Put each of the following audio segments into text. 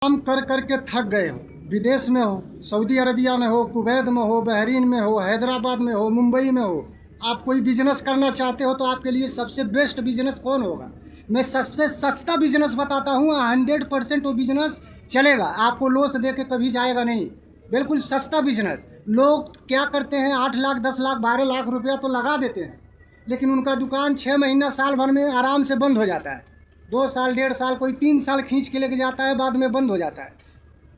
काम कर कर के थक गए हो, विदेश में हो, सऊदी अरबिया में हो, कुवैत में हो, बहरीन में हो, हैदराबाद में हो, मुंबई में हो, आप कोई बिजनेस करना चाहते हो तो आपके लिए सबसे बेस्ट बिजनेस कौन होगा? मैं सबसे सस्ता बिजनेस बताता हूँ। 100% वो बिजनेस चलेगा, आपको लॉस दे के कभी जाएगा नहीं। बिल्कुल सस्ता बिजनेस। लोग क्या करते हैं, 8 लाख 10 लाख 12 लाख रुपया तो लगा देते हैं, लेकिन उनका दुकान 6 महीना साल भर में आराम से बंद हो जाता है। 2 साल 1.5 साल, कोई 3 साल खींच के लेके जाता है, बाद में बंद हो जाता है।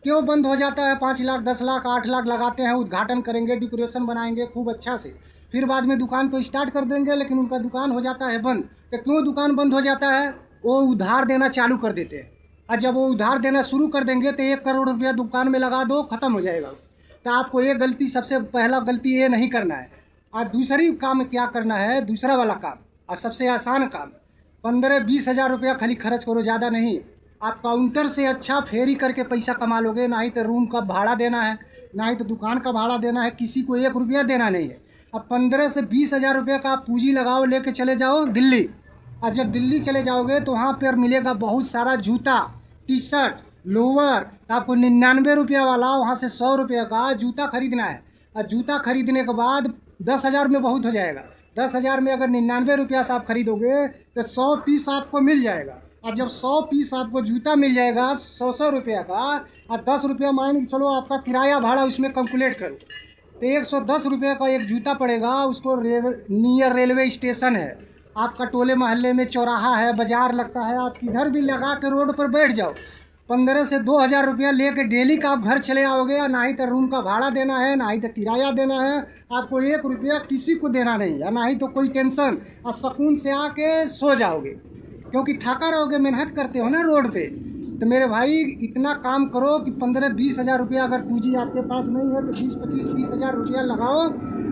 क्यों बंद हो जाता है? 5 लाख 10 लाख 8 लाख लगाते हैं, उद्घाटन करेंगे, डेकोरेशन बनाएंगे खूब अच्छा से, फिर बाद में दुकान तो स्टार्ट कर देंगे, लेकिन उनका दुकान हो जाता है बंद। तो क्यों दुकान बंद हो जाता है? वो उधार देना चालू कर देते हैं, और जब वो उधार देना शुरू कर देंगे तो 1 करोड़ रुपया दुकान में लगा दो, ख़त्म हो जाएगा। तो आपको ये गलती, सबसे पहला गलती ये नहीं करना है। और दूसरी काम क्या करना है, दूसरा वाला काम और सबसे आसान काम, 15-20 हज़ार रुपया खाली खर्च करो, ज़्यादा नहीं। आप काउंटर से अच्छा फेरी करके पैसा कमा लोगे। ना ही तो रूम का भाड़ा देना है, ना ही तो दुकान का भाड़ा देना है, किसी को 1 रुपया देना नहीं है। अब 15 से 20 हज़ार रुपये का आप पूंजी लगाओ, लेके चले जाओ दिल्ली। और जब दिल्ली चले जाओगे तो वहाँ पर मिलेगा बहुत सारा जूता, टी शर्ट, लोअर। आपको 99 रुपया वाला वहाँ से 100 रुपये का जूता खरीदना है। और जूता खरीदने के बाद 10 हज़ार में बहुत हो जाएगा। 10 हज़ार में अगर 99 रुपया से आप खरीदोगे तो 100 पीस आपको मिल जाएगा। और जब 100 पीस आपको जूता मिल जाएगा 100 रुपया का, और 10 रुपया मान के चलो आपका किराया भाड़ा उसमें कैलकुलेट करो, तो 110 रुपये का एक जूता पड़ेगा। उसको नियर रेलवे स्टेशन है, आपका टोले मोहल्ले में चौराहा है, बाज़ार लगता है, आप इधर भी लगा के रोड पर बैठ जाओ। 15 से 2 हज़ार रुपया लेके डेली का आप घर चले आओगे। और ना ही तो रूम का भाड़ा देना है, ना ही तो किराया देना है, आपको 1 रुपया किसी को देना नहीं है, ना ही तो कोई टेंशन। और सुकून से आके सो जाओगे, क्योंकि थका रहोगे, मेहनत करते हो ना रोड पे। तो मेरे भाई इतना काम करो कि 15-20 हज़ार रुपया अगर पूंजी आपके पास नहीं है तो 20-25-30 हज़ार रुपया लगाओ।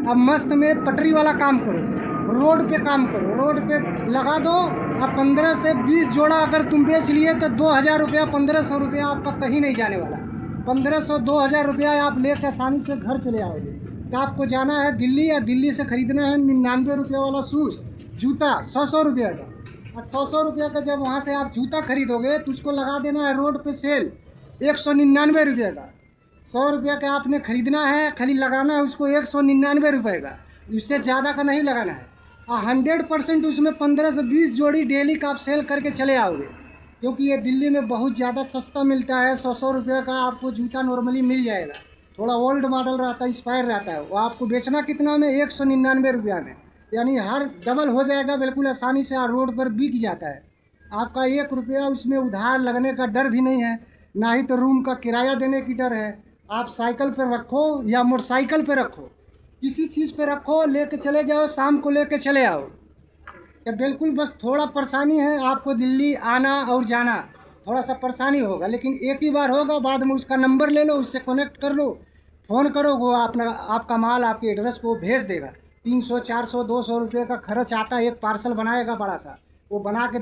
अब मस्त में पटरी वाला काम करो, रोड पे काम करो, रोड पे लगा दो। अब 15 से 20 जोड़ा अगर तुम बेच लिए तो 2,000 रुपया, 1,500 रुपया आपका कहीं नहीं जाने वाला। 1,500-2,000 रुपया आप लेकर आसानी से घर चले आओगे। तो आपको जाना है दिल्ली, या दिल्ली से ख़रीदना है 99 रुपया वाला शूज़, जूता 100 रुपया का। और 100 रुपया का जब वहाँ से आप जूता खरीदोगे तो उसको लगा देना है रोड पे सेल 199 रुपये का। 100 रुपया का आपने ख़रीदना है, खाली लगाना है उसको 199 रुपये का, उससे ज़्यादा का नहीं लगाना है। 100% उसमें 15 से 20 जोड़ी डेली का आप सेल करके चले आओगे, क्योंकि ये दिल्ली में बहुत ज़्यादा सस्ता मिलता है। 100 रुपये का आपको जूता नॉर्मली मिल जाएगा, थोड़ा ओल्ड मॉडल रहता है, एक्सपायर रहता है। वो आपको बेचना कितना में? 199 रुपया में, यानी हर डबल हो जाएगा बिल्कुल आसानी से। रोड पर बिक जाता है, आपका 1 रुपया उसमें उधार लगने का डर भी नहीं है, ना ही तो रूम का किराया देने की डर है। आप साइकिल पर रखो या मोटरसाइकिल पर रखो, किसी चीज़ पे रखो, लेके चले जाओ, शाम को लेके चले आओ। तो बिल्कुल बस थोड़ा परेशानी है आपको, दिल्ली आना और जाना थोड़ा सा परेशानी होगा, लेकिन एक ही बार होगा। बाद में उसका नंबर ले लो, उससे कनेक्ट कर लो, फ़ोन करो, वो आपका माल आपके एड्रेस को भेज देगा। 300 400 200 रुपये का खर्च आता है, एक पार्सल बनाएगा बड़ा सा, वो बना के